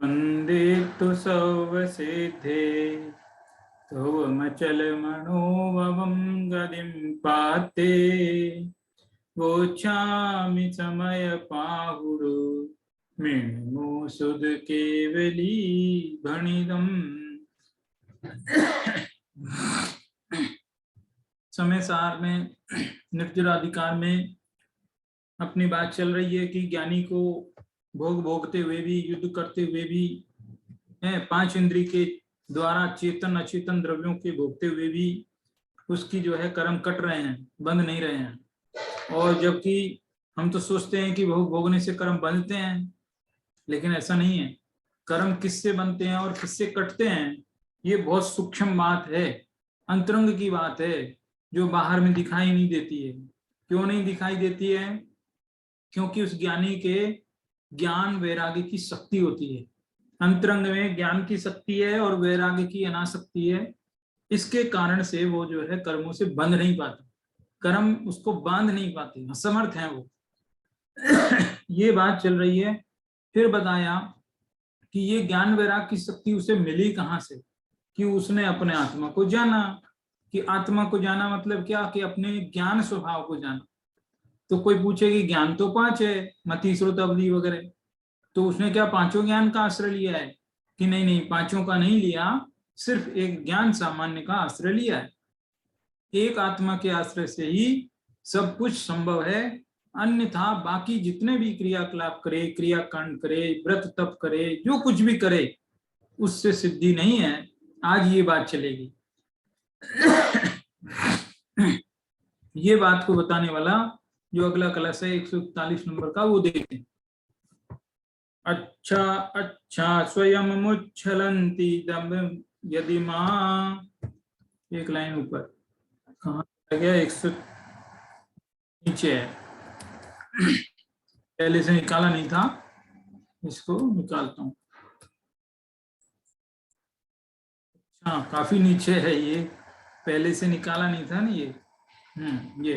वंदे तु सर्वसिद्धे तवमचल मनोभवं गतिं पाते वोचामि समय पाहुरु मेणु सुध केवली भणिदम्। समय सार में निर्जराधिकार में अपनी बात चल रही है कि ज्ञानी को भोग भोगते हुए भी, युद्ध करते हुए भी, पांच इंद्रिय के द्वारा चेतन अचेतन द्रव्यों के भोगते हुए भी उसकी जो है कर्म कट रहे हैं, बंद नहीं रहे हैं। और जबकि हम तो सोचते हैं कि भोग भोगने से कर्म बनते हैं, लेकिन ऐसा नहीं है। कर्म किससे बनते हैं और किससे कटते हैं, ये बहुत सूक्ष्म बात है, अंतरंग की बात है, जो बाहर में दिखाई नहीं देती है। क्यों नहीं दिखाई देती है? क्योंकि उस ज्ञानी के ज्ञान वैराग्य की शक्ति होती है। अंतरंग में ज्ञान की शक्ति है और वैराग्य की अनासक्ति है। इसके कारण से वो जो है कर्मों से बंध नहीं पाते, कर्म उसको बांध नहीं पाते, असमर्थ हैं वो। ये बात चल रही है। फिर बताया कि ये ज्ञान वैराग की शक्ति उसे मिली कहां से? कि उसने अपने आत्मा को जाना। कि आत्मा को जाना मतलब क्या? कि अपने ज्ञान स्वभाव को जाना। तो कोई पूछे कि ज्ञान तो पांच है, मति श्रुत अवधि वगैरह, तो उसने क्या पांचों ज्ञान का आश्रय लिया है? कि नहीं नहीं, पांचों का नहीं लिया, सिर्फ एक ज्ञान सामान्य का आश्रय लिया है। एक आत्मा के आश्रय से ही सब कुछ संभव है, अन्यथा बाकी जितने भी क्रियाकलाप करे, क्रियाकांड करे, व्रत तप करे, जो कुछ भी करे, उससे सिद्धि नहीं है। आज ये बात चलेगी। ये बात को बताने वाला जो अगला क्लास है 141 नंबर का, वो देखें। अच्छा अच्छा स्वयं मुच्छलंती दम्भ यदि मां, एक लाइन ऊपर कहाँ गया, 100 नीचे है, पहले से निकाला नहीं था, इसको निकालता हूँ। अच्छा, काफी नीचे है ये, पहले से निकाला नहीं था ना ये। ये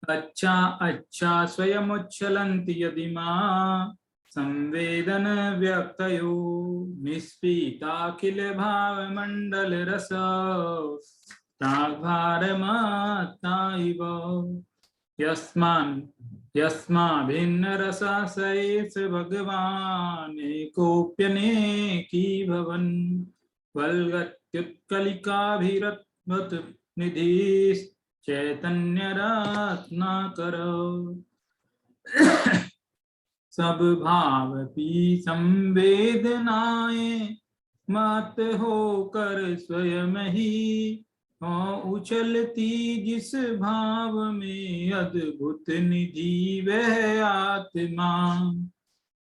अच्छा अच्छा स्वयं उच्छलंति यदि मां संवेदन व्यक्तयो निष्पीताखिल भाव मंडल रस ताभारमात्ता इव यस्मान् यस्मा भिन्न रसाशयेष भगवान् एकोप्यनेकी भवन् वल्गत्युत्कलिकाभिरत्मत् निधिः चैतन्य रत्नाकर सब भाव की संवेदनाएं मत होकर स्वयं ही हो उछलती जिस भाव में अद्भुत निधि वह आत्मा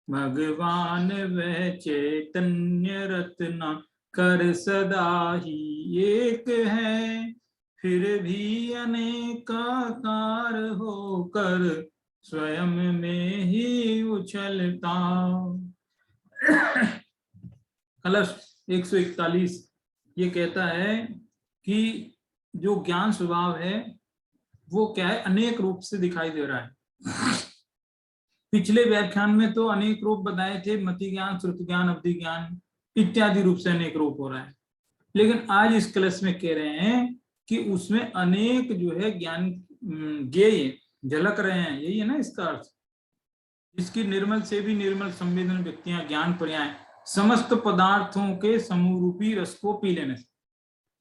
भगवान वह चैतन्य रत्ना कर सदा ही एक है, फिर भी अनेकाकार होकर स्वयं में ही उछलता। कलश 141 ये कहता है कि जो ज्ञान स्वभाव है वो क्या है, अनेक रूप से दिखाई दे रहा है। पिछले व्याख्यान में तो अनेक रूप बताए थे, मति ज्ञान, श्रुति ज्ञान, अवधि ज्ञान इत्यादि रूप से अनेक रूप हो रहा है। लेकिन आज इस क्लास में कह रहे हैं कि उसमें अनेक जो है ज्ञान ज्ञेय झलक रहे हैं, यही है ना इसका अर्थ। इसकी निर्मल से भी निर्मल संवेदन व्यक्तियां ज्ञान पर्याय समस्त पदार्थों के समूह रूपी रस को पी लेने से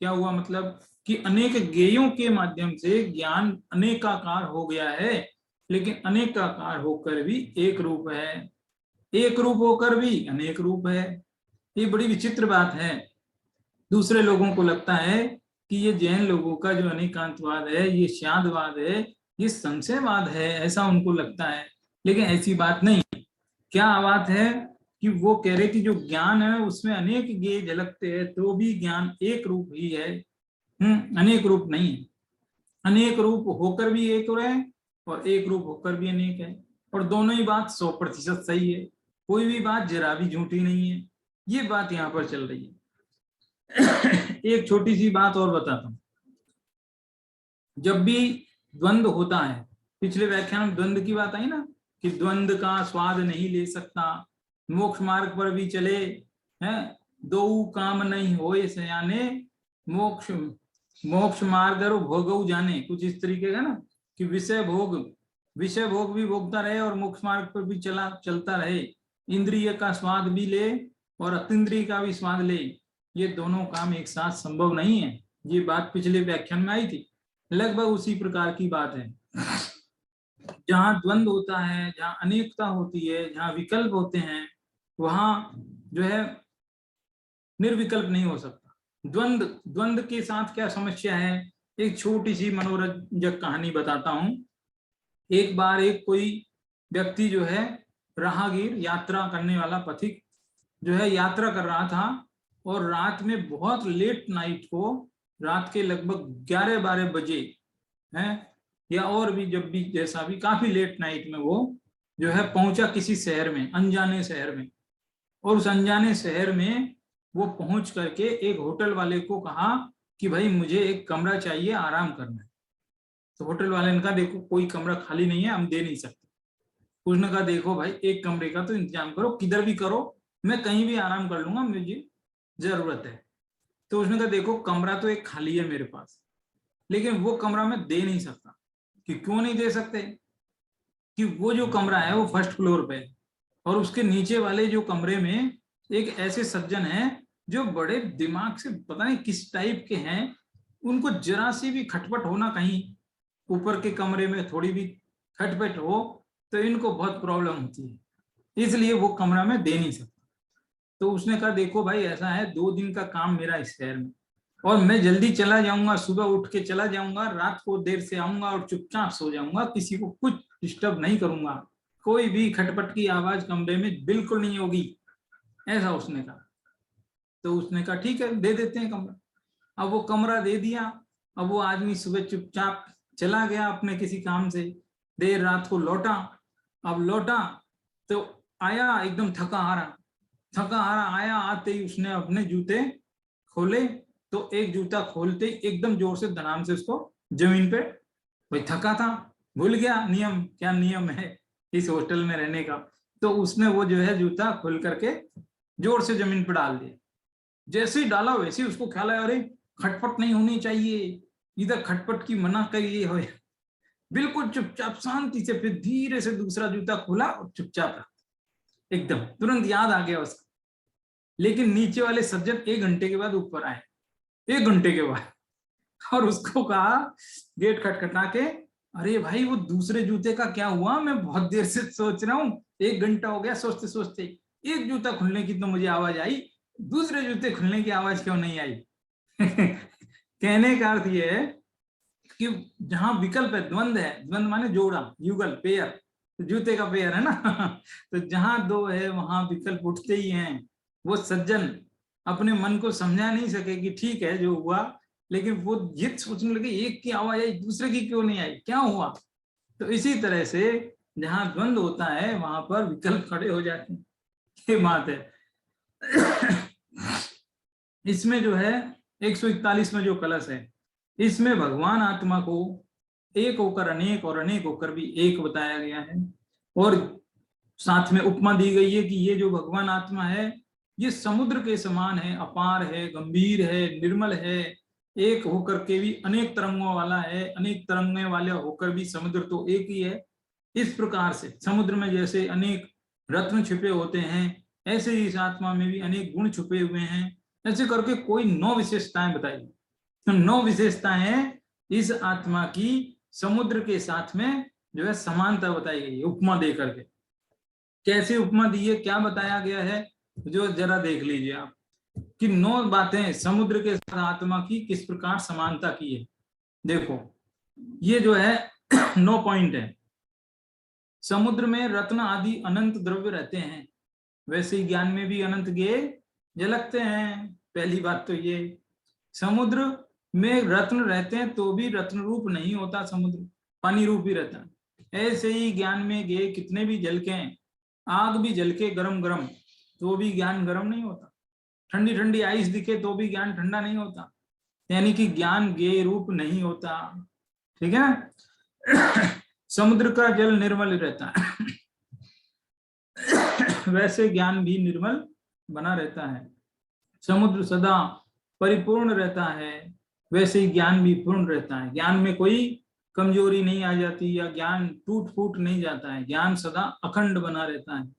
क्या हुआ? मतलब कि अनेक ज्ञेयों के माध्यम से ज्ञान अनेकाकार हो गया है, लेकिन अनेकाकार होकर भी एक रूप है, एक रूप होकर भी अनेक रूप है। ये बड़ी विचित्र बात है। दूसरे लोगों को लगता है कि ये जैन लोगों का जो अनेकांतवाद है, ये श्यादवाद है, ये संशयवाद है, ऐसा उनको लगता है। लेकिन ऐसी बात नहीं। क्या बात है कि वो कह रहे कि जो ज्ञान है उसमें अनेक ज्ञेय झलकते हैं, तो भी ज्ञान एक रूप ही है, अनेक रूप नहीं है। अनेक रूप होकर भी एक है और एक रूप होकर भी अनेक है, और दोनों ही बात 100% सही है। कोई भी बात जरा भी झूठी नहीं है। ये बात यहाँ पर चल रही है। एक छोटी सी बात और बताता हूं। जब भी द्वंद्व होता है, पिछले व्याख्यान में द्वंद्व की बात आई ना, कि द्वंद्व का स्वाद नहीं ले सकता, मोक्ष मार्ग पर भी चले हैं, दो काम नहीं होए सयाने, मोक्ष मोक्ष मार्ग और भोगऊ जाने, कुछ इस तरीके का ना, कि विषय भोग भी भोगता रहे और मोक्ष मार्ग पर भी चलता रहे, इंद्रिय का स्वाद भी ले और अतीन्द्रिय का भी स्वाद ले, ये दोनों काम एक साथ संभव नहीं है। ये बात पिछले व्याख्यान में आई थी, लगभग उसी प्रकार की बात है। जहां द्वंद्व होता है, जहां अनेकता होती है, जहां विकल्प होते हैं, वहां जो है निर्विकल्प नहीं हो सकता। द्वंद्व के साथ क्या समस्या है, एक छोटी सी मनोरंजक कहानी बताता हूं। एक बार एक कोई व्यक्ति जो है, राहगीर, यात्रा करने वाला पथिक जो है, यात्रा कर रहा था और रात में बहुत लेट नाइट को, रात के लगभग 11-12 बजे हैं, या और भी जब भी जैसा भी, काफी लेट नाइट में वो जो है पहुंचा किसी शहर में, अनजाने शहर में। और उस अनजाने शहर में वो पहुंच करके एक होटल वाले को कहा कि भाई मुझे एक कमरा चाहिए, आराम करना है। तो होटल वाले ने कहा देखो कोई कमरा खाली नहीं है, हम दे नहीं सकते। उसने कहा देखो भाई एक कमरे का तो इंतजाम करो, किधर भी करो, मैं कहीं भी आराम कर लूंगा, मुझे जरूरत है। तो उसने कहा देखो कमरा तो एक खाली है मेरे पास, लेकिन वो कमरा मैं दे नहीं सकता। कि क्यों नहीं दे सकते? कि वो जो कमरा है वो फर्स्ट फ्लोर पे है और उसके नीचे वाले जो कमरे में एक ऐसे सज्जन हैं जो बड़े दिमाग से पता नहीं किस टाइप के हैं, उनको जरा सी भी खटपट होना, कहीं ऊपर के कमरे में थोड़ी भी खटपट हो तो इनको बहुत प्रॉब्लम होती है, इसलिए वो कमरा में दे नहीं सकता। तो उसने कहा देखो भाई ऐसा है, 2 दिन का काम मेरा इस शहर में, और मैं जल्दी चला जाऊंगा, सुबह उठ के चला जाऊंगा, रात को देर से आऊंगा और चुपचाप सो जाऊंगा, किसी को कुछ डिस्टर्ब नहीं करूंगा, कोई भी खटपट की आवाज कमरे में बिल्कुल नहीं होगी, ऐसा उसने कहा। तो उसने कहा ठीक है दे देते हैं कमरा। अब वो कमरा दे दिया। अब वो आदमी सुबह चुपचाप चला गया अपने किसी काम से, देर रात को लौटा। अब लौटा तो आया एकदम थका हारा आया। आते ही उसने अपने जूते खोले, तो एक जूता खोलते एकदम जोर से धड़ाम से उसको जमीन पे, भाई थका था, भूल गया नियम, क्या नियम है इस होटल में रहने का, तो उसने वो जो है जूता खोल करके जोर से जमीन पर डाल दिया। जैसे ही डाला वैसे ही उसको ख्याल आया अरे खटपट नहीं होनी चाहिए, इधर खटपट की मना करिए हो। बिल्कुल चुपचाप शांति से फिर धीरे से दूसरा जूता खोला और चुपचाप रहा, एकदम तुरंत याद आ गया उसको। लेकिन नीचे वाले सज्जन 1 घंटे के बाद ऊपर आए, 1 घंटे के बाद, और उसको कहा गेट खटखटा के, अरे भाई वो दूसरे जूते का क्या हुआ, मैं बहुत देर से सोच रहा हूँ, 1 घंटा हो गया सोचते सोचते, एक जूता खुलने की तो मुझे आवाज आई, दूसरे जूते खुलने की आवाज क्यों नहीं आई? कहने का अर्थ ये है कि जहां विकल्प है, द्वंद है, द्वंद माने जोड़ा, युगल, पेयर, तो जूते का पेयर है ना। तो जहां 2 है वहां विकल्प उठते ही हैं। वो सज्जन अपने मन को समझा नहीं सके कि ठीक है जो हुआ, लेकिन वो ये सोचने लगे एक की आवाज आई दूसरे की क्यों नहीं आई, क्या हुआ? तो इसी तरह से जहां द्वंद होता है वहां पर विकल्प खड़े हो जाते हैं, ये बात है। इसमें जो है 141 में जो कलश है, इसमें भगवान आत्मा को एक होकर अनेक और अनेक होकर भी एक बताया गया है, और साथ में उपमा दी गई है कि ये जो भगवान आत्मा है ये समुद्र के समान है, अपार है, गंभीर है, निर्मल है, एक होकर के भी अनेक तरंगों वाला है, अनेक तरंगें वाले होकर भी समुद्र तो एक ही है। इस प्रकार से समुद्र में जैसे अनेक रत्न छिपे होते हैं, ऐसे ही इस आत्मा में भी अनेक गुण छुपे हुए हैं। ऐसे करके कोई 9 विशेषताएं बताई, तो 9 विशेषताएं इस आत्मा की समुद्र के साथ में जो है समानता बताई गई है उपमा दे करके। कैसे उपमा दी है, क्या बताया गया है, जो जरा देख लीजिए आप कि 9 बातें समुद्र के साथ आत्मा की किस प्रकार समानता की है। देखो ये जो है 9 पॉइंट है। समुद्र में रत्न आदि अनंत द्रव्य रहते हैं, वैसे ही ज्ञान में भी अनंत ज्ञेय झलकते हैं। पहली बात तो ये, समुद्र में रत्न रहते हैं तो भी रत्न रूप नहीं होता, समुद्र पानी रूप ही रहता है। ऐसे ही ज्ञान में ज्ञेय कितने भी झलके, आग भी झलके गरम गरम तो भी ज्ञान गरम नहीं होता, ठंडी ठंडी आइस दिखे तो भी ज्ञान ठंडा नहीं होता, यानी कि ज्ञान ज्ञेय रूप नहीं होता, ठीक है। समुद्र का जल निर्मल रहता है। वैसे ज्ञान भी निर्मल बना रहता है। समुद्र सदा परिपूर्ण रहता है, वैसे ही ज्ञान भी पूर्ण रहता है। ज्ञान में कोई कमजोरी नहीं आ जाती या ज्ञान टूट फूट नहीं जाता है, ज्ञान सदा अखंड बना रहता है।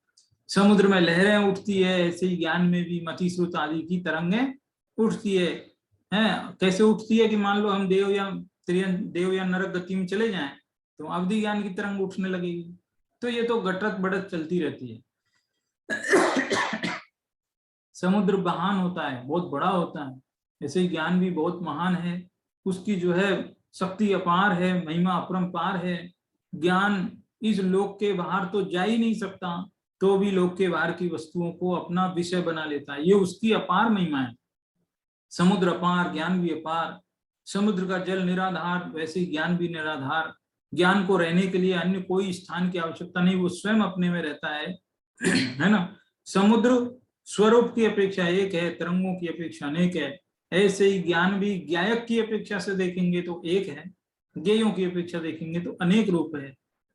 समुद्र में लहरें उठती है, ऐसे ही ज्ञान में भी मति श्रुत आदि की तरंगें उठती है। कैसे उठती है कि मान लो हम देव या नरक गति में चले जाएं तो अवधि ज्ञान की तरंग उठने लगेगी। तो ये तो गटरत बढ़त चलती रहती है। समुद्र महान होता है, बहुत बड़ा होता है, ऐसे ही ज्ञान भी बहुत महान है। उसकी जो है शक्ति अपार है, महिमा अपरंपार है। ज्ञान इस लोक के बाहर तो जा ही नहीं सकता, तो भी लोक के बाहर की वस्तुओं को अपना विषय बना लेता है। ये उसकी अपार महिमा है। समुद्र अपार, ज्ञान भी अपार। समुद्र का जल निराधार, वैसे ही ज्ञान भी निराधार। ज्ञान को रहने के लिए अन्य कोई स्थान की आवश्यकता नहीं, वो स्वयं अपने में रहता है। है ना। समुद्र स्वरूप की अपेक्षा एक है, तरंगों की अपेक्षा अनेक है। ऐसे ही ज्ञान भी ज्ञायक की अपेक्षा से देखेंगे तो एक है, ज्ञेयों की अपेक्षा देखेंगे तो अनेक रूप है।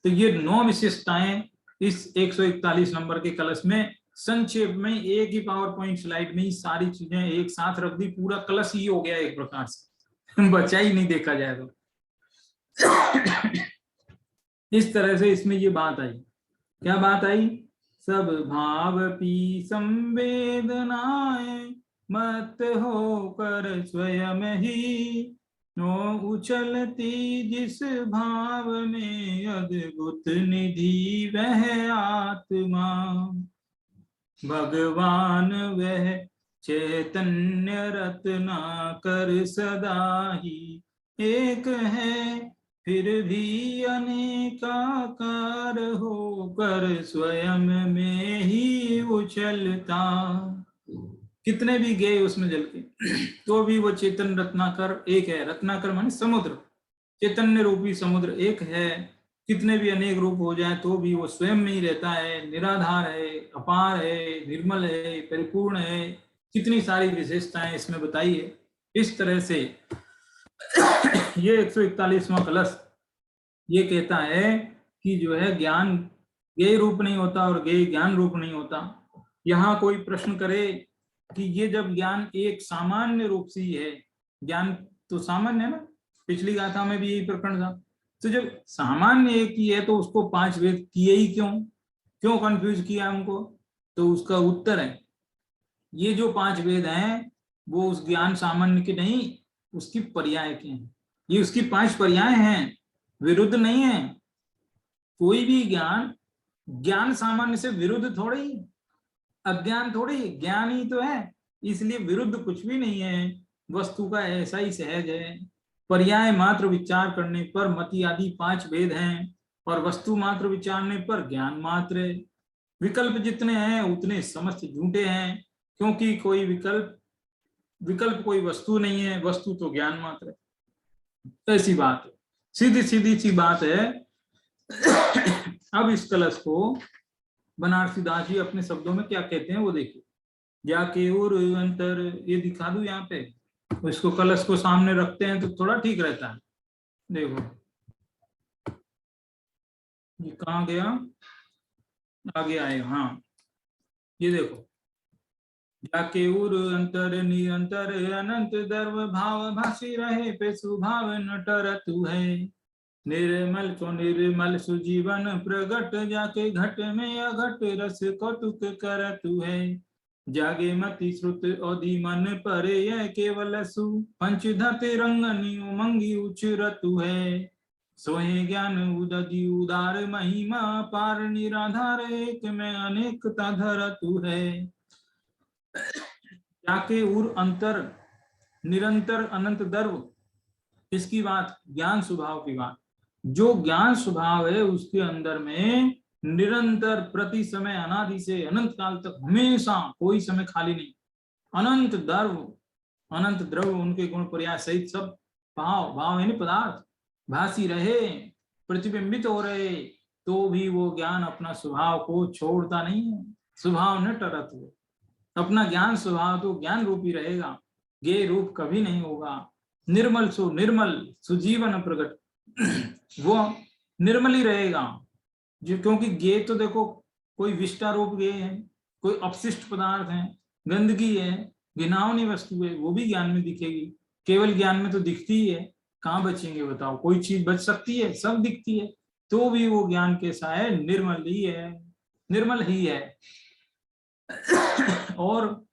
तो ये 9 विशेषताएं इस 141 नंबर के कलश में संक्षेप में एक ही पावर पॉइंट स्लाइड में ही सारी चीजें एक साथ रख दी। पूरा कलश ही हो गया एक प्रकार से, बचा ही नहीं देखा जाए तो। इस तरह से इसमें ये बात आई। क्या बात आई? सब भाव पी संवेदनाएं मत होकर स्वयं ही, नो उछलती जिस भाव में अद्भुत निधि वह आत्मा। भगवान वह चैतन्य रत्ना कर सदा ही एक है, फिर भी अनेकाकार होकर स्वयं में ही उछलता। कितने भी गए उसमें जल के तो भी वो चेतन रत्नाकर एक है। रत्नाकर माने समुद्र, चैतन्य रूपी समुद्र एक है। कितने भी अनेक रूप हो जाए तो भी वो स्वयं में ही रहता है, निराधार है, अपार है, निर्मल है, परिपूर्ण है। कितनी सारी विशेषताएं इसमें बताई है। इस तरह से ये 141वां कलश ये कहता है कि जो है ज्ञान ज्ञेय रूप नहीं होता और ज्ञेय ज्ञान रूप नहीं होता। यहाँ कोई प्रश्न करे कि ये जब ज्ञान एक सामान्य रूप से ही है, ज्ञान तो सामान्य है ना, पिछली गाथा में भी यही प्रकरण था। तो जब सामान्य एक ही है तो उसको 5 वेद किए ही क्यों कंफ्यूज किया हमको? तो उसका उत्तर है ये जो 5 वेद हैं वो उस ज्ञान सामान्य के नहीं, उसकी पर्याय के हैं। ये उसकी 5 पर्याय हैं, विरुद्ध नहीं है। कोई भी ज्ञान सामान्य से विरुद्ध थोड़ी, अज्ञान थोड़ी, ज्ञान ही तो है। इसलिए विरुद्ध कुछ भी नहीं है, वस्तु का ऐसा ही सहज है। पर्याय मात्र विचार करने पर मति आदि 5 भेद हैं और वस्तु मात्र विचारने पर ज्ञान मात्र है। विकल्प जितने हैं उतने समस्त झूठे हैं, क्योंकि कोई विकल्प कोई वस्तु नहीं है, वस्तु तो ज्ञान मात्र है। ऐसी बात है, सीधी सीधी सी बात है। अब इस कलश को बनारसी दास जी अपने शब्दों में क्या कहते हैं वो देखिए। जाके और अंतर ये दिखा दूं यहाँ पे, तो इसको कलश को सामने रखते हैं तो थोड़ा ठीक रहता है। देखो ये कहाँ गया, आगे आए। हाँ ये देखो, जाके उर अंतर निरंतर अनंत दर्व भाव भासी रहे पे सुभाव नटर तू है। निर्मल को निर्मल सुजीवन प्रगट जाके घट में अघट रस कौतुक कर तू है। जागे मति श्रुत औधि मन परे यह केवल सु पंचधते रंगनी उमंगी उचरतु है। सोहे ज्ञान उदधि उदार महिमा पार निराधार एक में अनेकता धरतु है। जाके उर अंतर निरंतर अनंत दर्व, इसकी बात ज्ञान स्वभाव की बात। जो ज्ञान स्वभाव है उसके अंदर में निरंतर प्रति समय अनादि से अनंत काल तक हमेशा कोई समय खाली नहीं। अनंत द्रव्य उनके गुण पर्याय सहित सब भाव यानी पदार्थ भासी रहे, प्रतिबिंबित हो रहे, तो भी वो ज्ञान अपना स्वभाव को छोड़ता नहीं है। स्वभाव न टरत हो, अपना ज्ञान स्वभाव तो ज्ञान रूपी रहेगा, ज्ञेय रूप कभी नहीं होगा। निर्मल सुजीवन प्रगट वो निर्मल ही रहेगा। जो क्योंकि ज्ञेय तो देखो कोई विष्टारोप गए हैं, कोई अपशिष्ट पदार्थ है, गंदगी है, घिनौनी वस्तु है, वो भी ज्ञान में दिखेगी। केवल ज्ञान में तो दिखती ही है, कहाँ बचेंगे बताओ? कोई चीज बच सकती है? सब दिखती है। तो भी वो ज्ञान कैसा है? निर्मल ही है, निर्मल ही है। और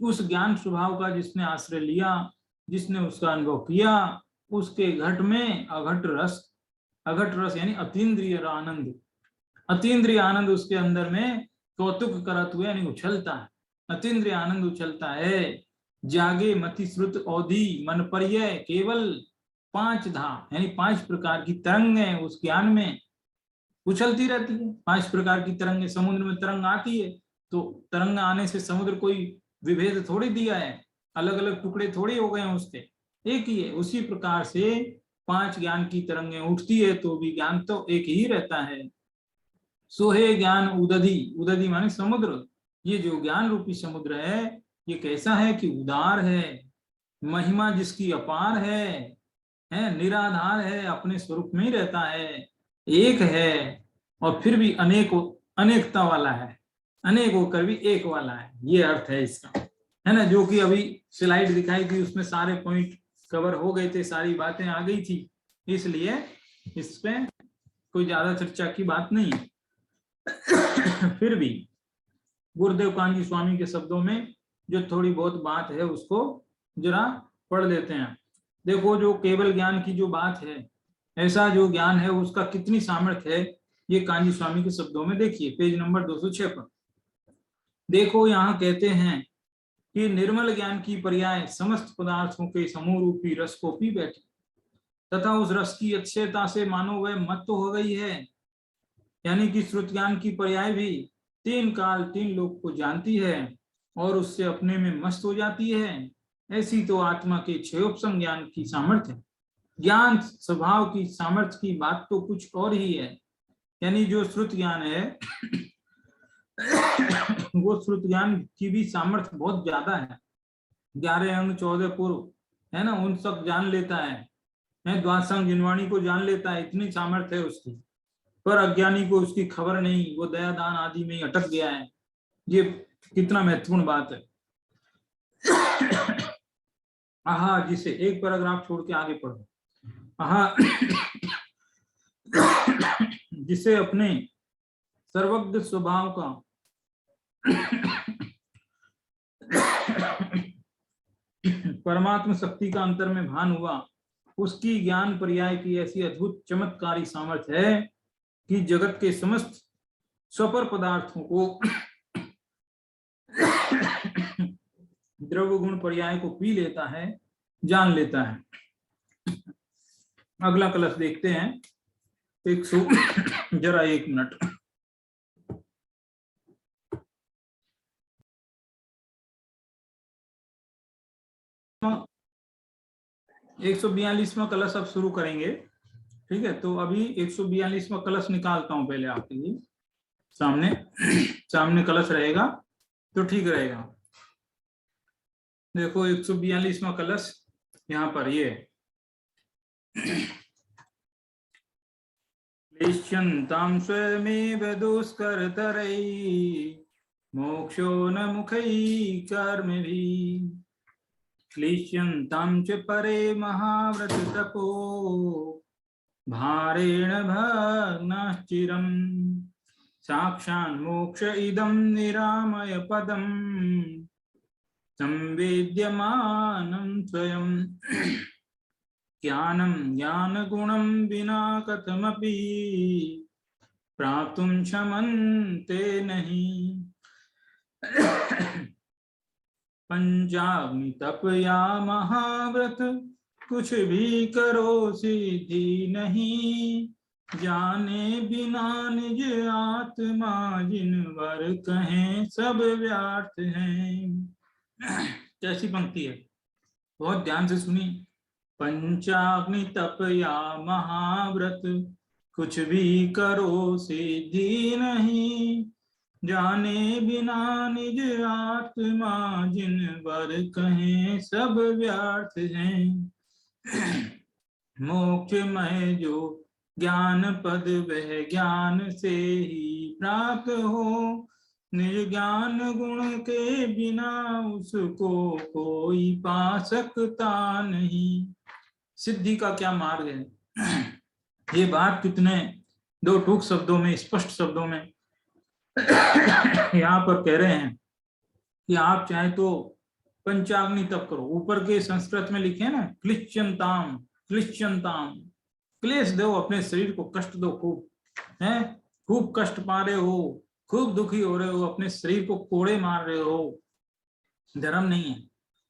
उस ज्ञान स्वभाव का जिसने आश्रय लिया, जिसने उसका अनुभव किया, उसके घट में अघट रस, अघट रस यानी अतीन्द्रिय आनंद, अतीन्द्रिय आनंद उसके अंदर में कौतुक करत हुए यानी उछलता है, अतीन्द्रिय आनंद उछलता है। जागे मति श्रुत औधी मन पर्यय, केवल 5 धाम यानी 5 प्रकार की तरंगें उस ज्ञान में उछलती रहती है। 5 प्रकार की तरंगें, समुद्र में तरंग आती है तो तरंग आने से समुद्र कोई विभेद थोड़ी दिया है, अलग अलग टुकड़े थोड़ी हो गए हैं उसके, एक ही है। उसी प्रकार से 5 ज्ञान की तरंगें उठती है तो भी ज्ञान तो एक ही रहता है। सोहे ज्ञान उदधि, उदधि माने समुद्र। ये जो ज्ञान रूपी समुद्र है ये कैसा है कि उदार है, महिमा जिसकी अपार है, निराधार है, अपने स्वरूप में ही रहता है, एक है, और फिर भी अनेकता वाला है, अनेक होकर भी एक वाला है। ये अर्थ है इसका, है ना। जो कि अभी स्लाइड दिखाई थी उसमें सारे पॉइंट कवर हो गए थे, सारी बातें आ गई थी, इसलिए इस पे कोई ज्यादा चर्चा की बात नहीं है। फिर भी गुरुदेव कांजी स्वामी के शब्दों में जो थोड़ी बहुत बात है उसको जरा पढ़ लेते हैं। देखो, जो केवल ज्ञान की जो बात है, ऐसा जो ज्ञान है उसका कितनी सामर्थ्य है, ये कांजी स्वामी के शब्दों में देखिए, पेज नंबर 206 पर। देखो, यहाँ कहते हैं कि निर्मल ज्ञान की पर्याय समस्त पदार्थों के समूह रूपी रस को पी बैठे, तथा उस रस की अक्षयता से मानो वह मत तो हो गई है। यानी कि श्रुत ज्ञान की पर्याय भी 3 काल 3 लोक को जानती है और उससे अपने में मस्त हो जाती है। ऐसी तो आत्मा के क्षयोपम ज्ञान की सामर्थ्य है। ज्ञान स्वभाव की सामर्थ्य की बात तो कुछ और ही है। यानी जो श्रुत ज्ञान है वो श्रुत ज्ञान की भी सामर्थ्य बहुत ज्यादा है। 11 अंग 14 पूर्व, है ना, उन सब जान लेता है, द्वादशांग जिनवाणी को जान लेता है, इतनी सामर्थ्य है उसकी। पर अज्ञानी को उसकी खबर नहीं, वो दया दान आदि में ही अटक गया है। ये कितना महत्वपूर्ण बात है। आहा, जिसे एक पैराग्राफ छोड़ के आगे पढ़ो। आहा, जिसे अपने सर्वज्ञ स्वभाव का परमात्म शक्ति का अंतर में भान हुआ, उसकी ज्ञान पर्याय की ऐसी अद्भुत चमत्कारी सामर्थ्य है कि जगत के समस्त स्वपर पदार्थों को द्रव्य गुण पर्याय को पी लेता है, जान लेता है। अगला कलश देखते हैं। 100 जरा 1 मिनट। हाँ, 142वां कलश अब शुरू करेंगे। ठीक है, तो अभी 142वां कलश निकालता हूं पहले आपके लिए। सामने कलश रहेगा तो ठीक रहेगा। देखो, 142वां कलश यहाँ पर ये क्लेश्यन्तां स्वयमेव दुष्करतरै मोक्षो न मुखै कर्मभिः क्लेश्यन्तां च परे महाव्रत तपो भारेण भग्नाश्चिरम् साक्षान्मोक्ष इदं निरामय पदम् संवेद्यमानं स्वयं ज्ञानं ज्ञानगुणं विना कथमपि प्राप्तुं क्षमन्ते नहीं। पंचाग्नि तप या महाव्रत कुछ भी करो सिद्धि नहीं, जाने बिना निज आत्मा जिनवर कहें सब व्यर्थ हैं। कैसी पंक्ति है, बहुत ध्यान से सुनी। पंचाग्नि तप या महाव्रत कुछ भी करो सिद्धि नहीं, जाने बिना निज आत्मा जिनवर कहें सब व्यर्थ हैं। मोक्षमय जो ज्ञान पद वह ज्ञान से ही प्राप्त हो। निज ज्ञान गुण के बिना उसको कोई पा सकता नहीं। सिद्धि का क्या मार्ग है, ये बात कितने दो टूक शब्दों में, स्पष्ट शब्दों में यहाँ पर कह रहे हैं कि आप चाहे तो पंचाग्नि तप करो। ऊपर के संस्कृत में लिखे हैं ना, क्लिश्चनताम क्लिश्चनताम, क्लेश दो, अपने शरीर को कष्ट दो खूब, है खूब कष्ट पा रहे हो, खूब दुखी हो रहे हो, अपने शरीर को कोड़े मार रहे हो, धर्म नहीं है।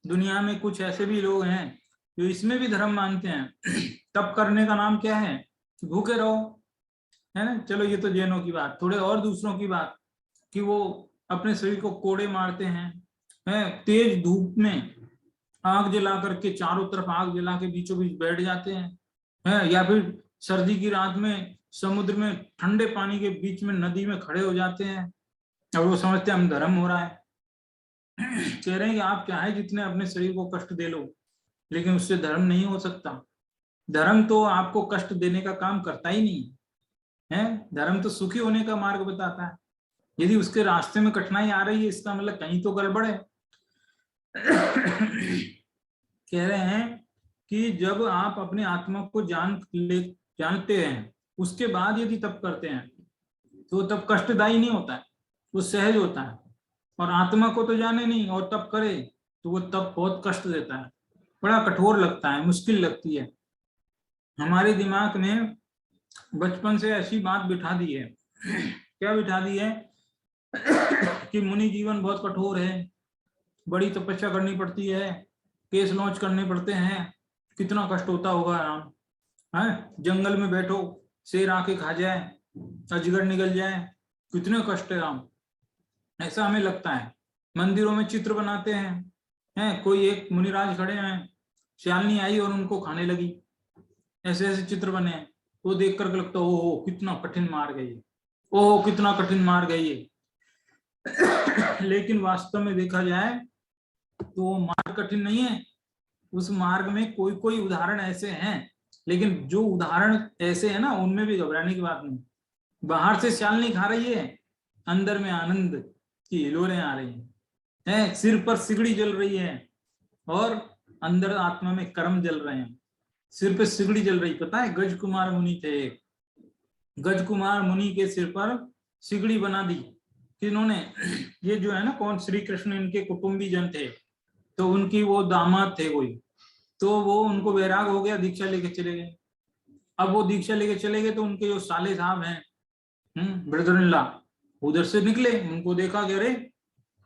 दुनिया में कुछ ऐसे भी लोग हैं जो इसमें भी धर्म मानते हैं। तप करने का नाम क्या है, भूखे रहो, है ना। चलो ये तो जैनों की बात, थोड़े और दूसरों की बात कि वो अपने शरीर को कोड़े मारते हैं, तेज धूप में आग जला करके चारों तरफ आग जला के बीचों बीच बैठ जाते हैं, या फिर सर्दी की रात में समुद्र में ठंडे पानी के बीच में नदी में खड़े हो जाते हैं और वो समझते हैं हम धर्म हो रहा है। कह रहे हैं कि आप चाहे जितने अपने शरीर को कष्ट दे लो, लेकिन उससे धर्म नहीं हो सकता। धर्म तो आपको कष्ट देने का काम करता ही नहीं है। धर्म तो सुखी होने का मार्ग बताता है। यदि उसके रास्ते में कठिनाई आ रही है, इसका मतलब कहीं तो गड़बड़ है। कह रहे हैं कि जब आप अपने आत्मा को जानते हैं, उसके बाद यदि तप करते हैं तो तब कष्टदायी नहीं होता है, वो सहज होता है। और आत्मा को तो जाने नहीं और तप करे तो वो तप बहुत कष्ट देता है, बड़ा कठोर लगता है, मुश्किल लगती है। हमारे दिमाग में बचपन से ऐसी बात बिठा दी है, क्या बिठा दी है कि मुनि जीवन बहुत कठोर है, बड़ी तपस्या करनी पड़ती है, केस लॉन्च करने पड़ते हैं, कितना कष्ट होता होगा राम, है जंगल में बैठो, शेर आके खा जाए, अजगर निकल जाए, कितने कष्ट है राम, ऐसा हमें लगता है। मंदिरों में चित्र बनाते हैं, कोई एक मुनिराज खड़े हैं, श्यालनी आई और उनको खाने लगी, ऐसे ऐसे चित्र बने हैं, वो देख कर लगता है ओहो कितना कठिन मार्ग है ये, ओहो कितना कठिन मार्ग है ये। लेकिन वास्तव में देखा जाए तो वो मार्ग कठिन नहीं है, उस मार्ग में कोई कोई उदाहरण ऐसे हैं, लेकिन जो उदाहरण ऐसे है ना उनमें भी घबराने की बात नहीं। बाहर से श्यालनी खा रही है, अंदर में आनंद की हिलोरें आ रही हैं, सिर पर सिगड़ी जल रही है और अंदर आत्मा में कर्म जल रहे हैं। सिर पे सिगड़ी जल रही, पता है गज कुमार मुनि थे, गज कुमार मुनि के सिर पर सिगड़ी बना दी किन्होंने, ये जो है ना कौन, श्री कृष्ण इनके कुटुंबी जन थे, तो उनकी वो दामाद थे कोई, तो वो उनको वैराग हो गया, दीक्षा लेके चले गए। अब वो दीक्षा लेके चले गए तो उनके जो साले साहब हैं ब्रदर-इन-लॉ, उधर से निकले, उनको देखा कि अरे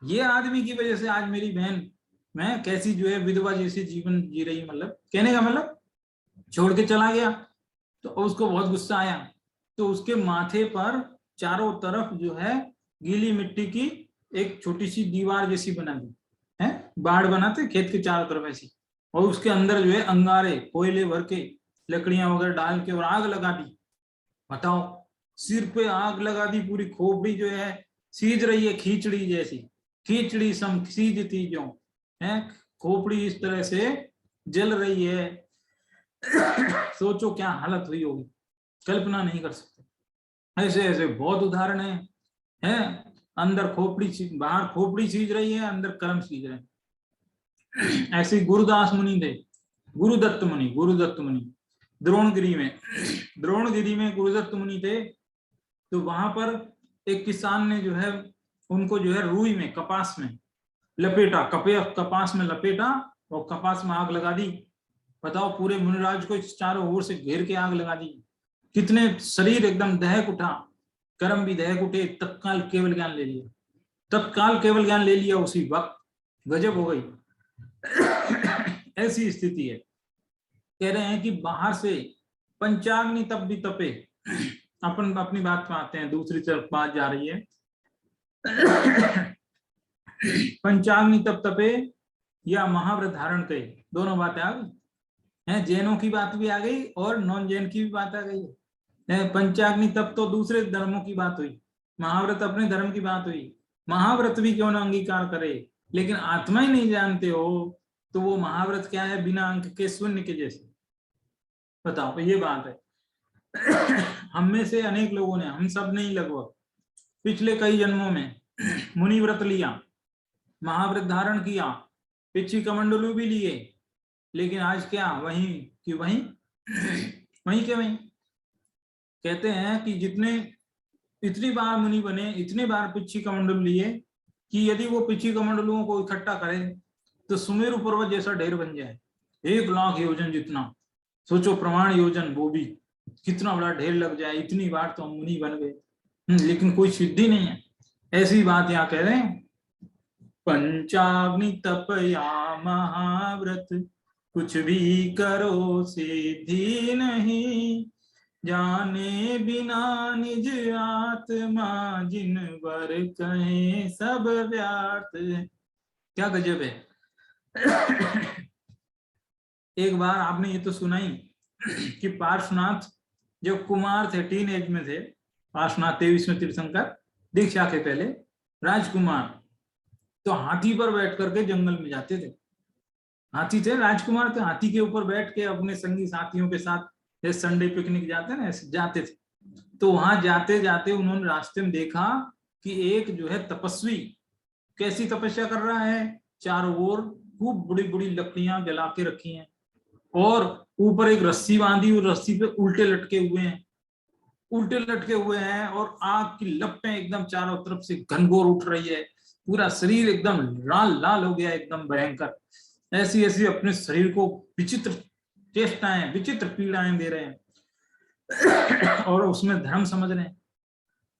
ये आदमी की वजह से आज मेरी बहन मैं कैसी जो है विधवा जैसी जीवन जी रही, मतलब कहने का मतलब छोड़ के चला गया। तो उसको बहुत गुस्सा आया, तो उसके माथे पर चारों तरफ जो है गीली मिट्टी की एक छोटी सी दीवार जैसी बना दी है, बाढ़ बनाते खेत के चारों तरफ ऐसी, और उसके अंदर जो है अंगारे कोयले भर के लकड़ियां वगैरह डाल के और आग लगा दी। बताओ, सिर पे आग लगा दी, पूरी खोपड़ी जो है सीज रही है, खींचड़ी जैसी, खींचड़ी सम सीजती जो है, खोपड़ी इस तरह से जल रही है। सोचो क्या हालत हुई होगी, कल्पना नहीं कर सकते। ऐसे ऐसे बहुत उदाहरण है, अंदर खोपड़ी बाहर खोपड़ी सीज रही है, अंदर कर्म सीज रहे हैं। ऐसे गुरुदास मुनि थे, गुरुदत्त मुनि द्रोणगिरी में गुरुदत्त मुनि थे। तो वहां पर एक किसान ने जो है उनको जो है रुई में कपास में लपेटा, कपास में लपेटा और कपास में आग लगा दी। बताओ, पूरे मुनिराज को चारों ओर से घेर के आग लगा दी, कितने शरीर एकदम दहक उठा, कर्म भी दहक उठे, तत्काल केवल ज्ञान ले लिया, तत्काल केवल ज्ञान ले लिया उसी वक्त, गजब हो गई। ऐसी स्थिति है। कह रहे हैं कि बाहर से पंचाग्नि तप भी तपे, अपन अपनी बात में आते हैं, दूसरी तरफ बात जा रही है। पंचाग्नि तप तपे या महाव्रत धारण करे, दोनों बातें आ गई हैं, जैनों की बात भी आ गई और नॉन जैन की भी बात आ गई है। पंचाग्नि तप तो दूसरे धर्मों की बात हुई, महाव्रत अपने धर्म की बात हुई। महाव्रत भी क्यों ना अंगीकार करे, लेकिन आत्मा ही नहीं जानते हो तो वो महाव्रत क्या है, बिना अंक के शून्य के जैसे। बताओ, ये बात है। हम में से अनेक लोगों ने, हम सब नहीं लगभग, पिछले कई जन्मों में मुनि व्रत लिया, महाव्रत धारण किया, पिछी कमंडलू भी लिए, लेकिन आज क्या वहीं कि वहीं वहीं के वहीं। कहते हैं कि जितने इतनी बार मुनि बने, इतनी बार पिछी कमंडलू लिए कि यदि वो पिछी कमंडलुओं को इकट्ठा करें तो सुमेरु पर्वत जैसा ढेर बन जाए, 1,00,000 योजन जितना। सोचो प्रमाण योजन, वो भी कितना बड़ा ढेर लग जाए। इतनी बार तो हम मुनि बन गए, लेकिन कोई सिद्धि नहीं है। ऐसी बात यहाँ कह रहे हैं, पंचाग्नि तपया महाव्रत, कुछ भी करो सिद्धि नहीं, जाने बिना निज आत्मा, जिन वर कहे सब व्यर्थ। क्या गजब है। एक बार आपने ये तो सुना ही कि पार्श्वनाथ जब कुमार थे, टीन एज में थे, पार्श्वनाथ 23वें तीर्थंकर दीक्षा के पहले राजकुमार, तो हाथी पर बैठ करके जंगल में जाते थे। हाथी थे राजकुमार, तो हाथी के ऊपर बैठ के अपने संगी साथियों के साथ जैसे संडे पिकनिक जाते ना, ऐसे जाते थे। तो वहां जाते जाते उन्होंने रास्ते में देखा कि एक जो है तपस्वी कैसी तपस्या कर रहा है, चारों ओर खूब बड़ी बड़ी लकड़ियां जला के रखी हैं और ऊपर एक रस्सी बांधी, उस रस्सी पे उल्टे लटके हुए हैं, उल्टे लटके हुए हैं, और आग की लपटें एकदम चारों तरफ से घनघोर उठ रही है, पूरा शरीर एकदम लाल लाल हो गया, एकदम भयंकर। ऐसी ऐसी अपने शरीर को विचित्र चेष्टाएं, विचित्र पीड़ाएं दे रहे हैं और उसमें धर्म समझ रहे हैं।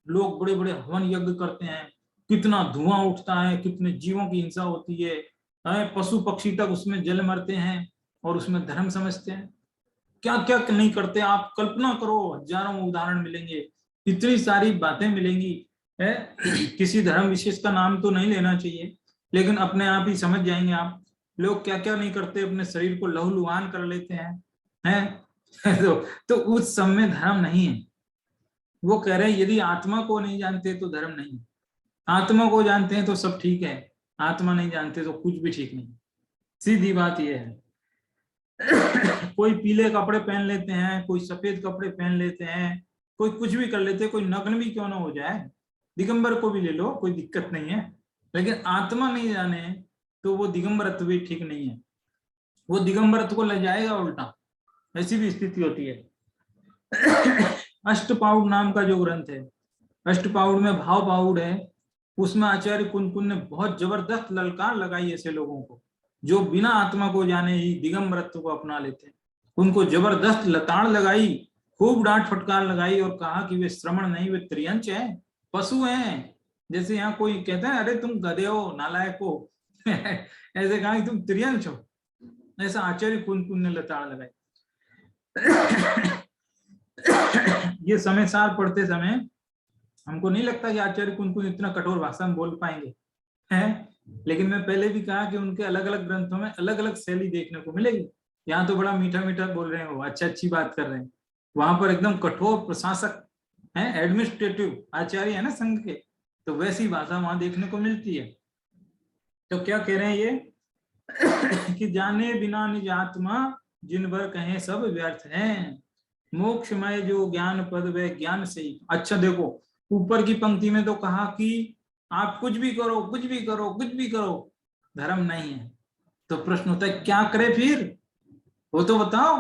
लोग बड़े बड़े हवन यज्ञ करते हैं, कितना धुआं उठता है, कितने जीवों की हिंसा होती है, पशु पक्षी तक उसमें जल मरते हैं और उसमें धर्म समझते हैं। क्या क्या नहीं करते, आप कल्पना करो, हजारों उदाहरण मिलेंगे, इतनी सारी बातें मिलेंगी है। किसी धर्म विशेष का नाम तो नहीं लेना चाहिए, लेकिन अपने आप ही समझ जाएंगे आप, लोग क्या क्या नहीं करते, अपने शरीर को लहूलुहान कर लेते हैं तो उस सब में धर्म नहीं है। वो कह रहे हैं यदि आत्मा को नहीं जानते तो धर्म नहीं, आत्मा को जानते हैं तो सब ठीक है, आत्मा नहीं जानते तो कुछ भी ठीक नहीं। सीधी बात यह है। कोई पीले कपड़े पहन लेते हैं, कोई सफेद कपड़े पहन लेते हैं, कोई कुछ भी कर लेते हैं, कोई नग्न भी क्यों ना हो जाए, दिगंबर को भी ले लो, कोई दिक्कत नहीं है, लेकिन आत्मा नहीं जाने तो वो दिगंबरत्व भी ठीक नहीं है, वो दिगंबरत्व को ले जाएगा उल्टा। ऐसी भी स्थिति होती है। अष्टपाउड नाम का जो ग्रंथ है, अष्टपाउड में भाव पाउड है, उसमें आचार्य कुंकुन ने बहुत जबरदस्त ललकार लगाई ऐसे लोगों को जो बिना आत्मा को जाने ही दिगंबरत्व को अपना लेते हैं। उनको जबरदस्त लताड़ लगाई, खूब डांट फटकार लगाई और कहा कि वे श्रमण नहीं, वे त्रियंच है, पशु हैं। जैसे यहाँ कोई कहता है अरे तुम गधे हो, नालायक हो ऐसे कहा कि तुम त्रियंच हो, ऐसा आचार्य कुंकुन ने लताड़ लगाई। ये समय सार पढ़ते समय हमको नहीं लगता कि आचार्य कुंकुन इतना कठोर भाषा में बोल पाएंगे हैं, लेकिन मैं पहले भी कहा कि उनके अलग अलग ग्रंथों में अलग अलग शैली देखने को मिलेगी। यहाँ तो बड़ा मीठा मीठा बोल रहे हैं, वो अच्छी बात कर रहे हैं, वहां पर एकदम कठोर प्रशासक हैं, एडमिनिस्ट्रेटिव आचार्य है ना संघ के, तो वैसी भाषा वहां देखने को मिलती है। तो क्या कह रहे हैं ये कि जाने बिना निज आत्मा, जिन पर कहें सब व्यर्थ हैं, मोक्षमय जो ज्ञान पद व ज्ञान से ही। अच्छा देखो, ऊपर की पंक्ति में तो कहा कि आप कुछ भी करो, कुछ भी करो, कुछ भी करो, धर्म नहीं है। तो प्रश्न होता है क्या करे फिर, वो तो बताओ।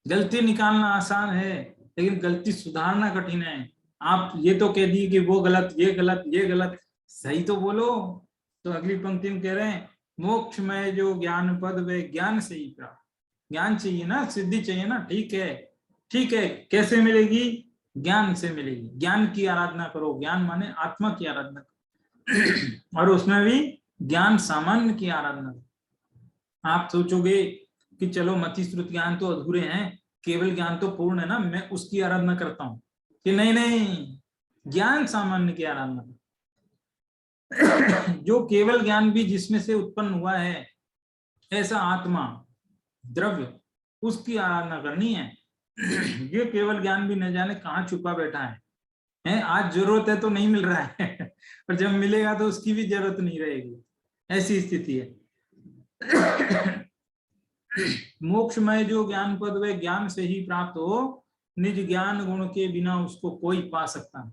गलती निकालना आसान है, लेकिन गलती सुधारना कठिन है। आप ये तो कह दिए कि वो गलत, ये गलत, ये गलत, सही तो बोलो। तो अगली पंक्ति में कह रहे हैं मोक्ष में जो ज्ञान पद वे ज्ञान से ही प्राप्त। ज्ञान चाहिए ना, सिद्धि चाहिए ना, ठीक है, ठीक है, कैसे मिलेगी, ज्ञान से मिलेगी। ज्ञान की आराधना करो, ज्ञान माने आत्मा की आराधना करो और उसमें भी ज्ञान सामान्य की आराधना करो। आप सोचोगे कि चलो मति श्रुत ज्ञान तो अधूरे हैं, केवल ज्ञान तो पूर्ण है ना, मैं उसकी आराधना करता हूं, कि नहीं नहीं, ज्ञान सामान्य की आराधना। जो केवल ज्ञान भी जिसमें से उत्पन्न हुआ है, ऐसा आत्मा द्रव्य, उसकी आराधना करनी है। ये केवल ज्ञान भी न जाने कहाँ छुपा बैठा है, आज जरूरत है तो नहीं मिल रहा है पर जब मिलेगा तो उसकी भी जरूरत नहीं रहेगी, ऐसी स्थिति है। मोक्षमय जो ज्ञान पद वे ज्ञान से ही प्राप्त हो, निज ज्ञान गुण के बिना उसको कोई पा सकता नहीं।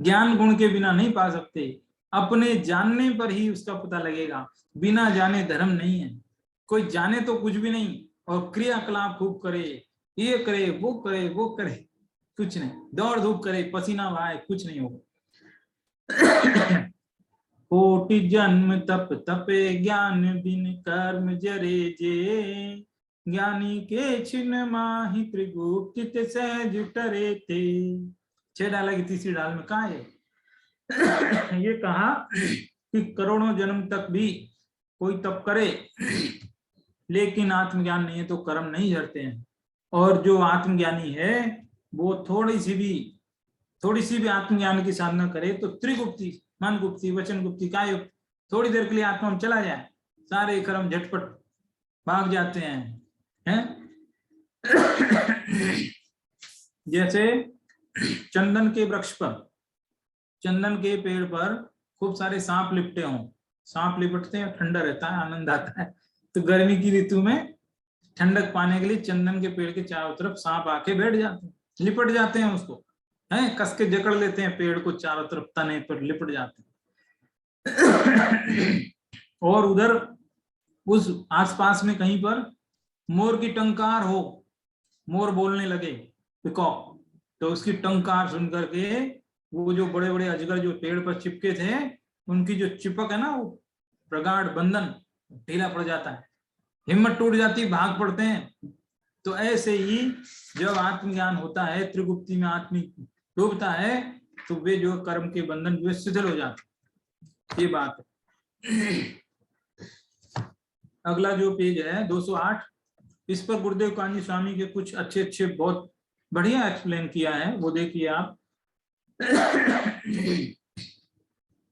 ज्ञान गुण के बिना नहीं पा सकते, अपने जानने पर ही उसका पता लगेगा। बिना जाने धर्म नहीं है। कोई जाने तो कुछ भी नहीं और क्रियाकलाप खूब करे, ये करे वो करे वो करे, कुछ नहीं, दौड़ धूप करे, पसीना बहाए, कुछ नहीं होगा। कोटि जन्म तप तपे ज्ञान बिन कर्म जरे जे, ज्ञानी के छिन्न माहि त्रिगुप्त सहज टरे थे। 6 डाला की तीसरी डाल में कहा है ये कहा कि करोड़ों जन्म तक भी कोई तप करे लेकिन आत्मज्ञान नहीं है तो कर्म नहीं झड़ते हैं। और जो आत्मज्ञानी है वो थोड़ी सी भी आत्मज्ञान की साधना करे तो त्रिगुप्ति, मन गुप्ति, वचन गुप्ति, काय गुप्ति, थोड़ी देर के लिए आत्मा में चला जाए, सारे कर्म झटपट भाग जाते हैं। जैसे चंदन के वृक्ष पर, चंदन के पेड़ पर खूब सारे सांप लिपटे हों, सांप लिपटते हैं, ठंडा रहता है, आनंद आता है। तो गर्मी की ऋतु में ठंडक पाने के लिए चंदन के पेड़ के चारों तरफ सांप आके बैठ जाते हैं, लिपट जाते हैं, उसको हैं कस के जकड़ लेते हैं, पेड़ को चारों तरफ तने पर लिपट जाते हैं। और उधर उस आसपास में कहीं पर मोर की टंकार हो, मोर बोलने लगे पिकॉक, तो उसकी टंकार सुन करके वो जो बड़े बड़े अजगर जो पेड़ पर चिपके थे, उनकी जो चिपक है ना, वो प्रगाढ़ बंधन ढीला पड़ जाता है, हिम्मत टूट जाती, भाग पड़ते हैं। तो ऐसे ही जब आत्मज्ञान होता है, त्रिगुप्ति में आत्मी डूबता है, तो वे जो कर्म के बंधन जो शिथिल हो जाते, ये बात है। अगला जो पेज है 208, इस पर गुरुदेव कांजी स्वामी के कुछ अच्छे बहुत बढ़िया एक्सप्लेन किया है, वो देखिए आप।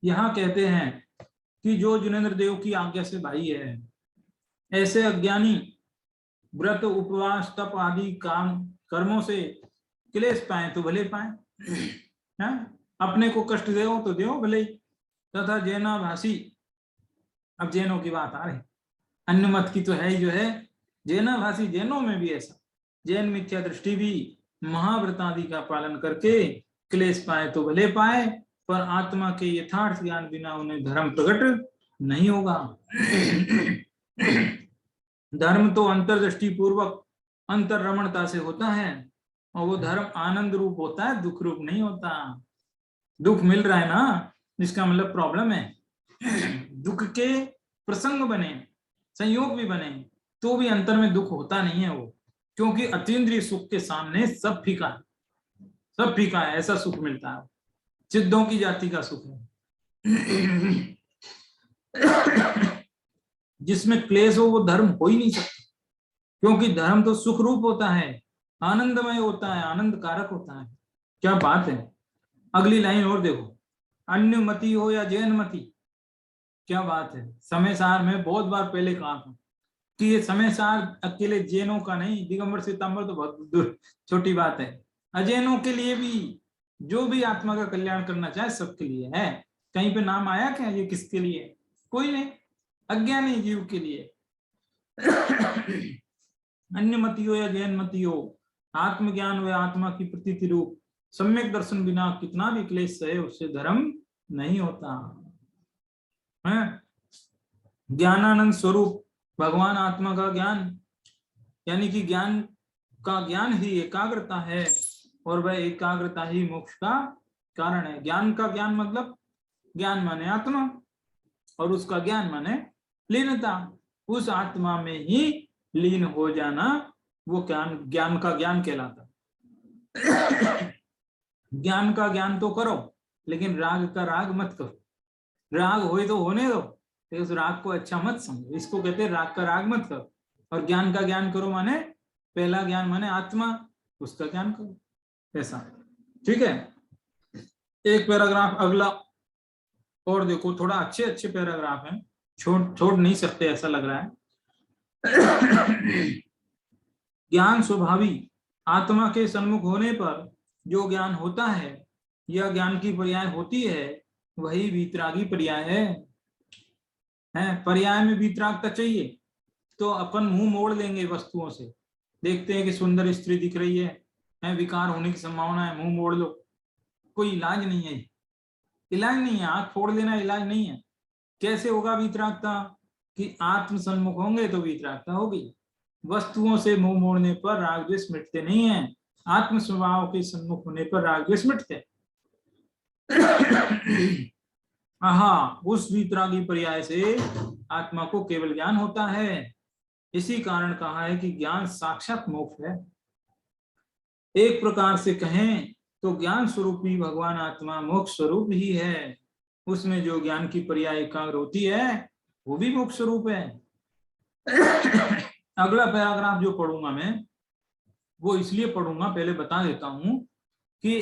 यहाँ कहते हैं कि जो जिनेंद्र देव की आज्ञा से भाई है, ऐसे अज्ञानी व्रत उपवास तप आदि काम कर्मों से क्लेश पाए तो भले पाए, है? अपने को कष्ट दे तो दो भले। तथा जैना भाषी, अब जैनों की बात आ रही, अन्य मत की तो है ही जो है, जैना भाषी जैनों में भी ऐसा, जैन मिथ्या दृष्टि भी महाव्रत आदि का पालन करके क्लेश पाए तो भले पाए, पर आत्मा के यथार्थ ज्ञान बिना उन्हें धर्म प्रकट नहीं होगा। धर्म तो अंतर्दृष्टि पूर्वक अंतर्रमणता से होता है, और वो धर्म आनंद रूप होता है, दुख रूप नहीं होता। दुख मिल रहा है ना, इसका मतलब प्रॉब्लम है। दुख के प्रसंग बने, संयोग भी बने, तो भी अंतर में दुख होता नहीं है वो, क्योंकि अतीन्द्रिय सुख के सामने सब फीका है, सब फीका है, ऐसा सुख मिलता है, सिद्धों की जाति का सुख है। जिसमें क्लेश हो वो धर्म हो ही नहीं सकता, क्योंकि धर्म तो सुख रूप होता है, आनंदमय होता है, आनंद कारक होता है। क्या बात है। अगली लाइन और देखो, अन्य मती हो या जैन मती, क्या बात है। समय सार में बहुत बार पहले कहा था कि ये समय सार अकेले जैनों का नहीं, दिगंबर सितंबर तो बहुत छोटी बात है, अजैनों के लिए भी, जो भी आत्मा का कल्याण करना चाहे सबके लिए है। कहीं पे नाम आया क्या ये किसके लिए? कोई नहीं, अज्ञानी जीव के लिए। अन्य मती हो या जैन मती हो, आत्मज्ञान व आत्मा की प्रतीति रूप सम्यक दर्शन बिना कितना भी क्लेश सहे उससे धर्म नहीं होता है। ज्ञानानंद स्वरूप भगवान आत्मा का ज्ञान, यानी कि ज्ञान का ज्ञान ही एकाग्रता है, और वह एकाग्रता ही मोक्ष का कारण है। ज्ञान का ज्ञान मतलब ज्ञान माने आत्मा, और उसका ज्ञान माने लीनता, उस आत्मा में ही लीन हो जाना, वो ज्ञान का ज्ञान कहलाता। ज्ञान का ज्ञान तो करो, लेकिन राग का राग मत करो। राग होए तो होने दो, तो उस राग को अच्छा मत समझो, इसको कहते हैं राग का राग मत करो। और ज्ञान का ज्ञान करो माने पहला ज्ञान माने आत्मा, उसका ज्ञान करो, ऐसा। ठीक है, एक पैराग्राफ अगला और देखो, थोड़ा अच्छे पैराग्राफ हैं, छोड़ नहीं सकते ऐसा लग रहा है। ज्ञान स्वभावी आत्मा के सन्मुख होने पर जो ज्ञान होता है या ज्ञान की पर्याय होती है, वही वीतरागी पर्याय है। पर्याय में वीतरागता चाहिए तो अपन मुंह मोड़ लेंगे वस्तुओं से। देखते हैं कि सुंदर स्त्री दिख रही है, विकार होने की संभावना है, मुंह मोड़ लो, कोई इलाज नहीं है। इलाज नहीं है, आंख फोड़ लेना इलाज नहीं है। कैसे होगा वीतरागता? कि आत्म सन्मुख होंगे तो वीतरागता होगी। वस्तुओं से मुंह मोड़ने पर राग द्वेष मिटते नहीं है, आत्म स्वभाव के सन्मुख होने पर राग द्वेष मिटते। हाँ, उस वीतरागी पर्याय से आत्मा को केवल ज्ञान होता है। इसी कारण कहा है कि ज्ञान साक्षात मोक्ष है। एक प्रकार से कहें तो ज्ञान स्वरूप ही भगवान आत्मा मोक्ष स्वरूप ही है। उसमें जो ज्ञान की पर्याय एकाग्र होती है वो भी मोक्ष स्वरूप है। अगला पैराग्राफ जो पढ़ूंगा मैं वो इसलिए पढ़ूंगा, पहले बता देता हूं कि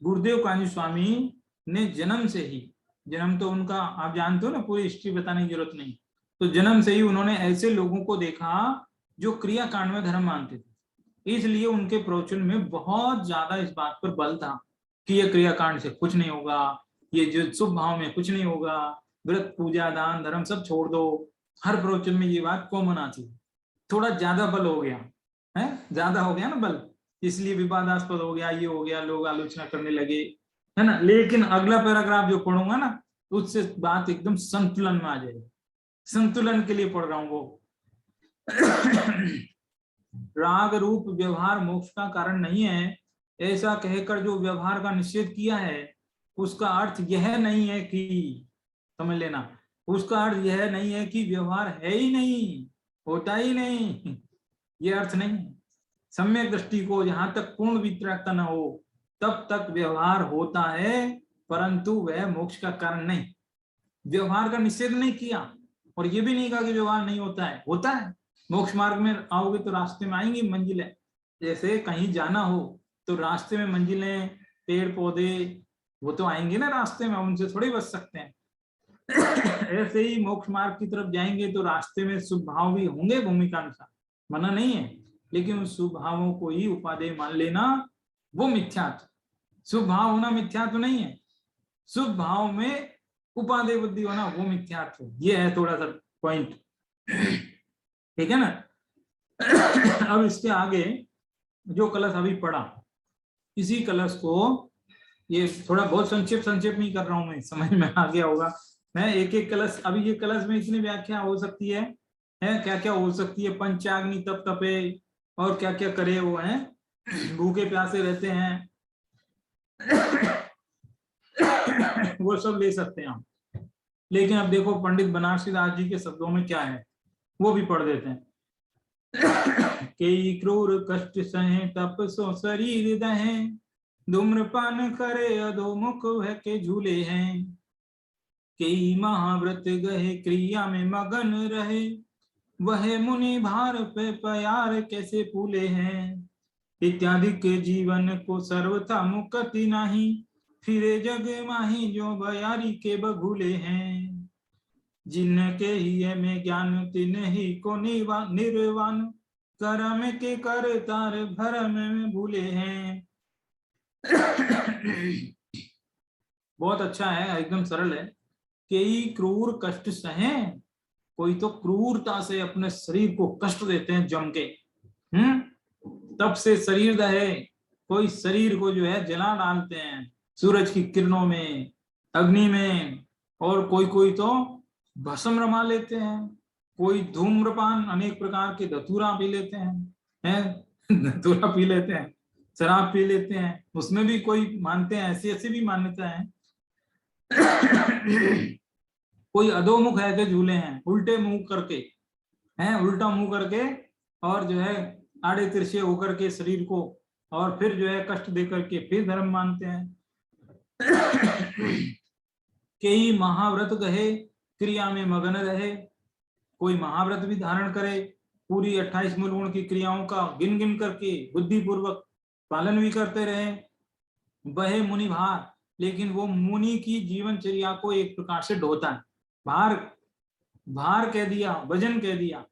गुरुदेव कान्जी स्वामी ने जन्म से ही, जन्म तो उनका आप जानते हो ना, पूरी हिस्ट्री बताने की जरूरत नहीं, तो जन्म से ही उन्होंने ऐसे लोगों को देखा जो क्रियाकांड में धर्म मानते थे। इसलिए उनके प्रवचन में बहुत ज्यादा इस बात पर बल था कि ये क्रियाकांड से कुछ नहीं होगा, ये जो शुभ भाव में कुछ नहीं होगा, व्रत पूजा दान धर्म सब छोड़ दो। हर प्रवचन में ये बात कॉमन आती। थोड़ा ज्यादा बल हो गया है, ज्यादा हो गया ना बल, इसलिए विवादास्पद हो गया, ये हो गया, लोग आलोचना करने लगे, है ना। लेकिन अगला पैराग्राफ जो पढ़ूंगा ना उससे बात एकदम संतुलन में आ जाएगी। संतुलन के लिए पढ़ रहा हूं वो। राग रूप व्यवहार मोक्ष का कारण नहीं है, ऐसा कहकर जो व्यवहार का निषेध किया है उसका अर्थ यह नहीं है कि, समझ लेना, उसका अर्थ यह नहीं है कि व्यवहार है ही नहीं, होता ही नहीं, ये अर्थ नहीं। सम्यक दृष्टि को जहां तक पूर्ण वितरागता न हो तब तक व्यवहार होता है, परंतु वह मोक्ष का कारण नहीं। व्यवहार का निषेध नहीं किया और ये भी नहीं कहा कि व्यवहार नहीं होता है, होता है। मोक्ष मार्ग में आओगे तो रास्ते में आएंगी मंजिलें, जैसे कहीं जाना हो तो रास्ते में मंजिलें, पेड़ पौधे वो तो आएंगे ना रास्ते में, उनसे थोड़ी बच सकते हैं। ऐसे ही मोक्ष मार्ग की तरफ जाएंगे तो रास्ते में शुभ भाव भी होंगे भूमिका अनुसार, मना नहीं है, लेकिन उस शुभ भावों को ही उपादेय मान लेना वो मिथ्यात्व। शुभ भाव होना मिथ्यात्व नहीं है, शुभ भाव में उपादेय बुद्धि होना वो मिथ्यात्व। ये है थोड़ा सा पॉइंट, ठीक है ना। अब इसके आगे जो कलश अभी पढ़ा, इसी कलश को, ये थोड़ा बहुत संक्षेप नहीं कर रहा हूं मैं, समझ में आ गया होगा। मैं एक एक कलश, अभी ये कलश में इतनी व्याख्या हो सकती है क्या क्या हो सकती है, पंचाग्नि तप तपे और क्या क्या करे वो है, भूखे प्यासे रहते हैं, वो सब ले सकते हैं हम। लेकिन अब देखो पंडित बनारसी दास जी के शब्दों में क्या है वो भी पढ़ देते हैं। कई क्रूर कष्ट सहे तप सो शरीर दहे, धूम्रपान करे अधोमुख वह के झूले हैं, कई महाव्रत गहे क्रिया में मगन रहे, वह मुनि भार पे प्यार कैसे फूले हैं, इत्यादि के जीवन को सर्वथा मुक्ति नहीं, फिरे जग माही जो बयारी के बघूले हैं, जिनके ही में ज्ञान तिन ही को निर्वाण, कर्म के कर तार भरम में भूले हैं। बहुत अच्छा है, एकदम सरल है। कई क्रूर कष्ट सहें, कोई तो क्रूरता से अपने शरीर को कष्ट देते हैं जम के, तब से शरीर दहे, कोई शरीर को जो है जला डालते हैं सूरज की किरणों में, अग्नि में, और कोई तो भस्म रमा लेते हैं, कोई धूम्रपान अनेक प्रकार के धतूरा पी लेते हैं, धतूरा पी लेते हैं, शराब पी लेते हैं, उसमें भी कोई मानते हैं, ऐसी भी मान्यता है। कोई अधोमुख है के झूले हैं, उल्टे मुंह करके हैं, उल्टा मुंह करके, और जो है आड़े तिरछे होकर के शरीर को, और फिर जो है कष्ट दे करके फिर धर्म मानते हैं। कई महाव्रत गहे क्रिया में मगन रहे, कोई महाव्रत भी धारण करे, पूरी 28 मूल गुण की क्रियाओं का गिन गिन करके बुद्धिपूर्वक पालन भी करते रहे, वह मुनि भार, लेकिन वो मुनि की जीवनचर्या को एक प्रकार से ढोता है, भार कह दिया, वजन कह दिया,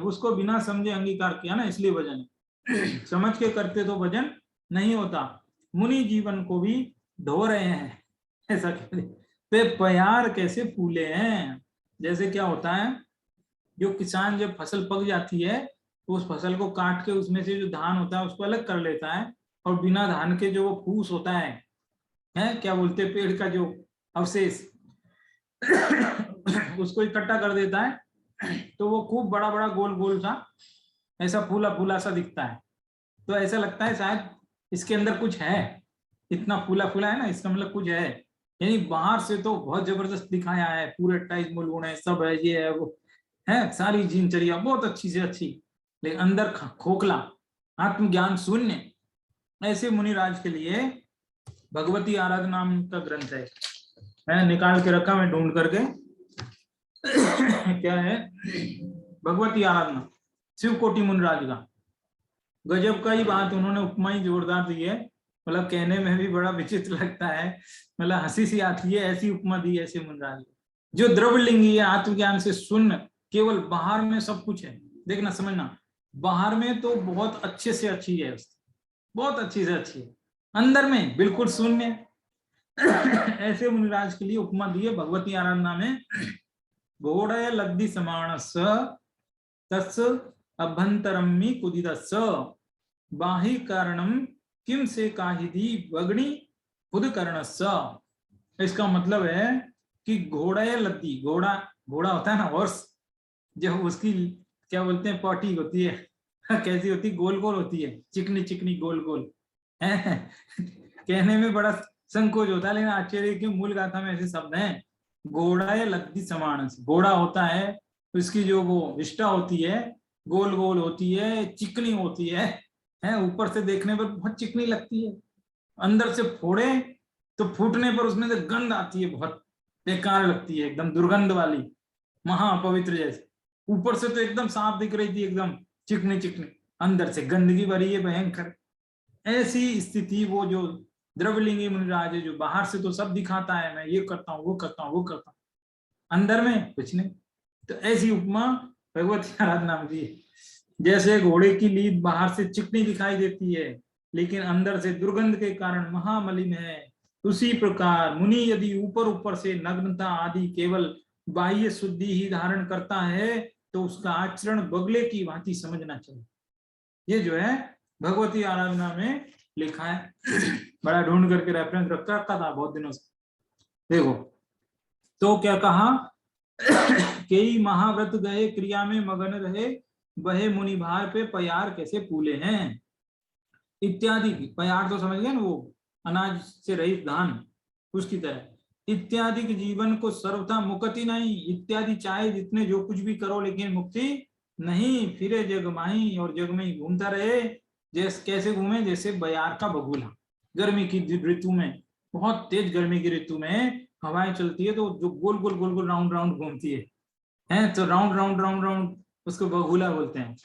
उसको बिना समझे अंगीकार किया ना, इसलिए वजन है। समझ के करते तो वजन नहीं होता। मुनि जीवन को भी ढो रहे हैं, ऐसा कहते। प्यार कैसे फूले हैं, जैसे क्या होता है, जो किसान जब फसल पक जाती है तो उस फसल को काट के उसमें से जो धान होता है उसको अलग कर लेता है, और बिना धान के जो वो फूस होता है है, क्या बोलते हैं, पेड़ का जो अवशेष उसको इकट्ठा कर देता है, तो वो खूब बड़ा बड़ा गोल गोल सा ऐसा फूला फूला सा दिखता है। तो ऐसा लगता है शायद इसके अंदर कुछ है, इतना फूला फूला है ना, इसका मतलब कुछ है। यानी बाहर से तो बहुत जबरदस्त दिखाया है, पूरे टाइप मूल है, सब है, ये है वो है, सारी दिनचर्या बहुत अच्छी से अच्छी, लेकिन अंदर खोखला, आत्मज्ञान शून्य। ऐसे मुनिराज के लिए भगवती आराधना नाम का ग्रंथ है, मैंने निकाल के रखा, मैं ढूंढ करके क्या है, भगवती आराधना, शिवकोटि मुनिराज का। गजब का ही बात, उन्होंने उपमा ही जोरदार दी है, मतलब कहने में भी बड़ा विचित्र लगता है, मतलब हंसी सी आती है, ऐसी उपमा दी ऐसे मुनिराज, जो द्रव्यलिंगी है, आत्मज्ञान से शून्य, केवल बाहर में सब कुछ है, देखना समझना, बाहर में तो बहुत अच्छे से अच्छी है, बहुत अच्छी से अच्छी है, अंदर में बिल्कुल शून्य। ऐसे मुनिराज के लिए उपमा दी है भगवती आराधना में, घोड़य लब्धि समानस तस् अभ्यंतरम्मी कुदिदस बाहि कारणम किम से काहिदी वग्नि खुद कर्णस। इसका मतलब है कि घोड़य लद्दी, घोड़ा घोड़ा होता है ना, हॉर्स, जब उसकी क्या बोलते हैं पॉटी होती है, कैसी होती, गोल गोल होती है, चिकनी चिकनी गोल गोल है। कहने में बड़ा संकोच होता है, लेकिन आश्चर्य की मूल गाथा में ऐसे शब्द हैं, घोड़ा या लद्दी समान, घोड़ा होता है, उसकी जो वो विष्ठा होती है गोल गोल होती है, चिकनी होती है, ऊपर से देखने पर बहुत चिकनी लगती है, अंदर से फोड़े तो फूटने पर उसमें से गंध आती है, बहुत बेकार लगती है, एकदम दुर्गंध वाली, महापवित्र जैसे। ऊपर से तो एकदम साफ दिख रही थी, एकदम चिकनी चिकनी, अंदर से गंदगी भरी है भयंकर। ऐसी स्थिति वो जो द्रव्यलिंगी मुनिराज है, जो बाहर से तो सब दिखाता है, मैं ये करता हूँ वो करता हूँ वो करता हूँ, अंदर में कुछ नहीं। तो ऐसी उपमा भगवती आराधना में दी है। जैसे घोड़े की लीद बाहर से चिकनी दिखाई देती है, लेकिन अंदर से दुर्गंध के कारण महामलिन है, उसी प्रकार मुनि यदि ऊपर ऊपर से नग्नता आदि केवल बाह्य शुद्धि ही धारण करता है, तो उसका आचरण बगले की भांति समझना चाहिए। ये जो है भगवती आराधना में लिखा है, बड़ा ढूंढ करके रेफरेंस रखा था बहुत दिनों से। देखो तो क्या कहा, कई महाव्रत गए क्रिया में मगन रहे, वहे मुनि भार पे प्यार कैसे फूले हैं इत्यादि। प्यार तो समझ गए ना, वो अनाज से रहित धान, उसकी तरह। इत्यादि के जीवन को सर्वथा मुक्ति नहीं, इत्यादि चाहे जितने जो कुछ भी करो, लेकिन मुक्ति नहीं। फिरे जग माही, और जग में ही घूमता रहे। जैसे कैसे घूमे, जैसे बयार का बगुला, गर्मी की ऋतु में, बहुत तेज गर्मी की ऋतु में हवाएं चलती है, तो जो गोल गोल गोल गोल राउंड राउंड घूमती है, तो राउंड राउंड राउंड राउंड उसको बगुला बोलते हैं।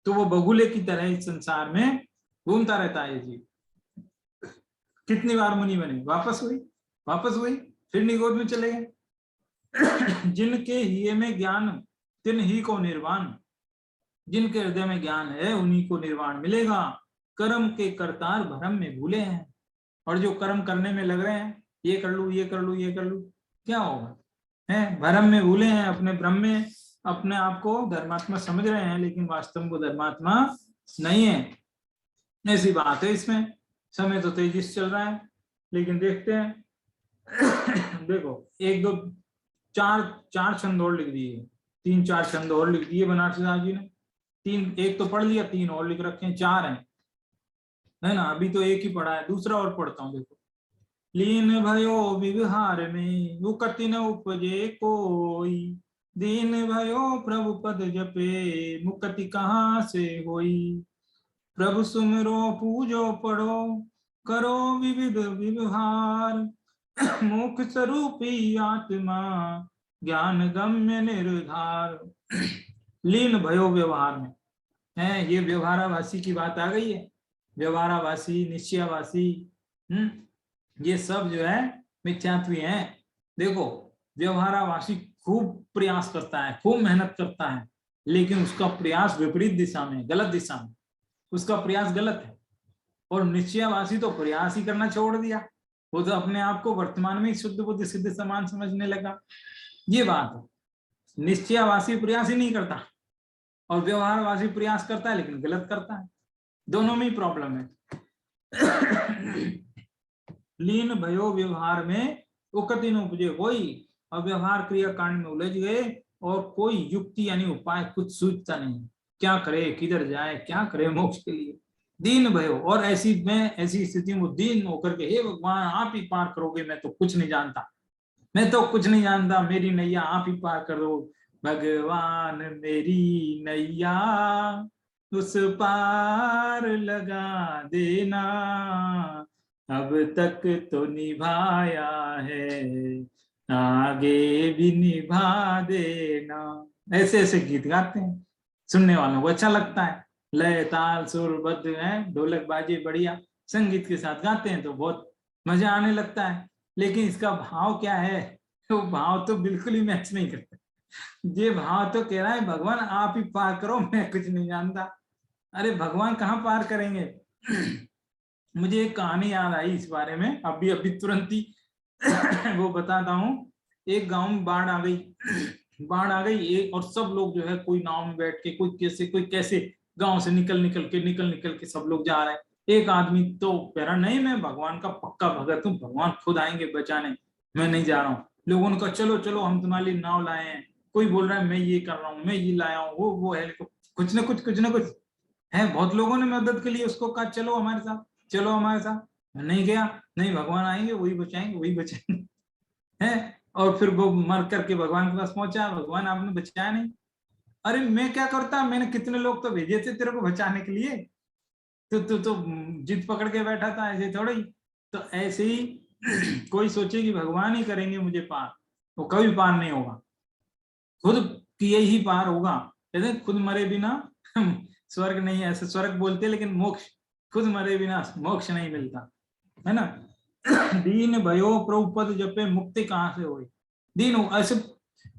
तो वो बगुले की तरह इस संसार में घूमता रहता है जी। कितनी बार मुनि बने, वापस हुई, फिर निगोद में चले गए। जिनके हिये में ज्ञान तिन ही को निर्वाण, जिनके हृदय में ज्ञान है उन्हीं को निर्वाण मिलेगा। कर्म के करतार भरम में भूले हैं, और जो कर्म करने में लग रहे हैं, ये कर लू ये कर लू ये कर लू, क्या होगा, है भरम में भूले हैं, अपने भ्रम में अपने आप को धर्मात्मा समझ रहे हैं, लेकिन वास्तव में धर्मात्मा नहीं है। ऐसी बात है इसमें। समय तो तेजी से चल रहा है, लेकिन देखते हैं। देखो एक दो चार छंद और लिख दिए, 3-4 छंद और लिख दिए बनारसी दास जी ने। तीन, एक तो पढ़ लिया, 3 और लिख रखे हैं, 4 हैं, है ना। अभी तो एक ही पढ़ा है, दूसरा और पढ़ता हूँ। देखो, लीन भयो विवहार में मुकति न उपजे कोई, दीन भयो प्रभु पद जपे मुक्ति कहाँ से होई। प्रभु सुमिरो पूजो पढ़ो करो विविध व्यवहार, मुख स्वरूपी आत्मा ज्ञान गम्य निर्धार। लीन भयो व्यवहार में है, ये व्यवहारावासी की बात आ गई है। व्यवहारावासी, निश्चयावासी, ये सब जो है मिथ्यात्वी हैं। देखो व्यवहारावासी खूब प्रयास करता है, खूब मेहनत करता है, लेकिन उसका प्रयास विपरीत दिशा में, गलत दिशा में, उसका प्रयास गलत है। और निश्चयवासी तो प्रयास ही करना छोड़ दिया, वो तो अपने आप को वर्तमान में शुद्ध बुद्ध सिद्ध समान समझने लगा। ये बात है, निश्चयवासी प्रयास ही नहीं करता, और व्यवहारवासी प्रयास करता है लेकिन गलत करता है। दोनों में ही प्रॉब्लम है। लीन भयो व्यवहार में उकति न उपजे कोई, और व्यवहार क्रिया कांड में उलझ गए और कोई युक्ति यानी उपाय कुछ सूझता नहीं, क्या करे, किधर जाए, क्या करे मोक्ष के लिए। दीन भयो, और ऐसी स्थिति में दीन होकर के, हे भगवान आप ही पार करोगे, मैं तो कुछ नहीं जानता, मैं तो कुछ नहीं जानता, मेरी नैया आप ही पार करो। भगवान मेरी नैया उस पार लगा देना, अब तक तो निभाया है, आगे भी निभा देना। ऐसे ऐसे गीत गाते हैं, सुनने वालों को अच्छा लगता है, लय ताल सुर बद्ध है, ढोलक बाजे बढ़िया संगीत के साथ गाते हैं तो बहुत मजा आने लगता है। लेकिन इसका भाव क्या है, तो भाव तो बिल्कुल ही मैच नहीं करता। ये भाव तो कह रहा है भगवान आप ही पार करो, मैं कुछ नहीं जानता। अरे भगवान कहाँ पार करेंगे। मुझे एक कहानी याद आई इस बारे में, अभी तुरंत ही वो बताता हूँ। एक गांव में बाढ़ आ गई, बाढ़ आ गई एक, और सब लोग जो है कोई नाव में बैठ के, कोई कैसे गांव से निकल के सब लोग जा रहे हैं। एक आदमी तो कह रहा नहीं मैं भगवान का पक्का भगत हूँ, भगवान खुद आएंगे बचाने, मैं नहीं जा रहा हूँ। लोगों ने कहा चलो चलो हम तुम्हारे लिए नाव लाए हैं। कोई बोल रहा है मैं ये कर रहा हूँ, मैं ये लाया हूँ, वो है, कुछ ना कुछ है। बहुत लोगों ने मदद के लिए उसको कहा चलो हमारे साथ, चलो हमारे साथ। नहीं गया, नहीं भगवान आएंगे वही बचाएंगे है। और फिर वो मर करके भगवान के पास पहुंचा, भगवान आपने बचाया नहीं। अरे मैं क्या करता, मैंने कितने लोग तो भेजे थे तेरे को बचाने के लिए, तो जिद पकड़ के बैठा था, ऐसे थोड़ा ही। तो ऐसे ही कोई सोचे कि भगवान ही करेंगे मुझे पार, वो कभी पार नहीं होगा, खुद किए ही पार होगा। कहते खुद मरे बिना स्वर्ग नहीं है, ऐसे स्वर्ग बोलते, लेकिन मोक्ष खुद मरे बिना मोक्ष नहीं मिलता है ना। दीन भयो प्रभु पद जपे मुक्ति कहाँ से होई। दीन ऐसे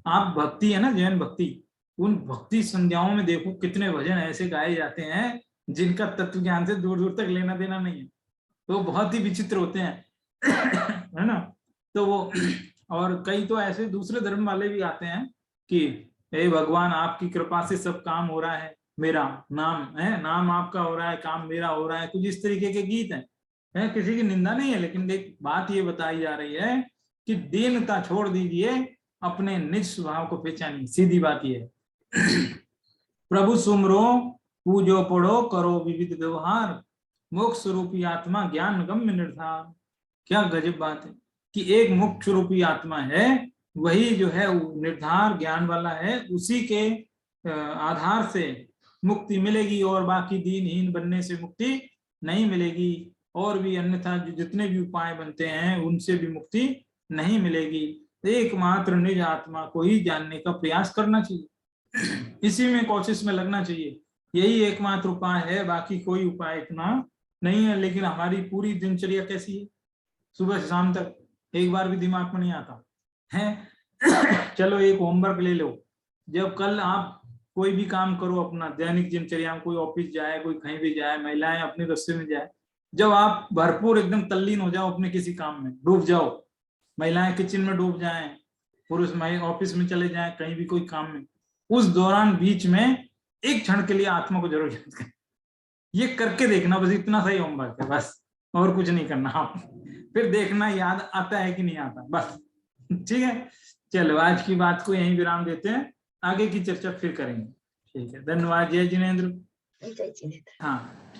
आप भक्ति है ना, जैन भक्ति, उन भक्ति संध्याओं में देखो कितने भजन ऐसे गाए जाते हैं जिनका तत्व ज्ञान से दूर दूर तक लेना देना नहीं है, तो बहुत ही विचित्र होते हैं है ना। तो वो और कई तो ऐसे दूसरे धर्म वाले भी आते हैं कि हे भगवान आपकी कृपा से सब काम हो रहा है, मेरा नाम है, नाम आपका हो रहा है, काम मेरा हो रहा है, कुछ इस तरीके के गीत हैं। है किसी की निंदा नहीं है, लेकिन एक बात ये बताई जा रही है कि दीनता छोड़ दीजिए, अपने निज स्वभाव को पहचानिए, सीधी बात ये है। प्रभु सुमरो पूजो पढ़ो करो विविध व्यवहार, मोक्ष रूपी आत्मा ज्ञान गम्य निर्धार। क्या गजब बात है कि एक मोक्ष रूपी आत्मा है, वही जो है निर्धार ज्ञान वाला है, उसी के आधार से मुक्ति मिलेगी, और बाकी दीनहीन बनने से मुक्ति नहीं मिलेगी, और भी अन्यथा जितने भी उपाय बनते हैं उनसे भी मुक्ति नहीं मिलेगी। एकमात्र निज आत्मा को ही जानने का प्रयास करना चाहिए, इसी में कोशिश में लगना चाहिए, यही एकमात्र उपाय है, बाकी कोई उपाय इतना नहीं है। लेकिन हमारी पूरी दिनचर्या कैसी है, सुबह से शाम तक एक बार भी दिमाग में नहीं आता है। चलो एक होमवर्क ले लो, जब कल आप कोई भी काम करो अपना दैनिक दिनचर्या में, कोई ऑफिस जाए, कोई कहीं भी जाए, महिलाएं अपने रास्ते में जाए, जब आप भरपूर एकदम तल्लीन हो जाओ अपने किसी काम में, डूब जाओ, महिलाएं किचन में डूब जाएं, पुरुष ऑफिस में चले जाएं, कहीं भी कोई काम में, उस दौरान बीच में एक क्षण के लिए आत्मा को जरूर याद करें। ये करके देखना, बस इतना सही होमवर्क है, बस और कुछ नहीं करना आप, फिर देखना याद आता है कि नहीं आता, बस। ठीक है, चलो आज की बात को यहीं विराम देते हैं, आगे की चर्चा फिर करेंगे। ठीक है, धन्यवाद। जय जिनेंद्र। जय जिनेंद्र। हाँ।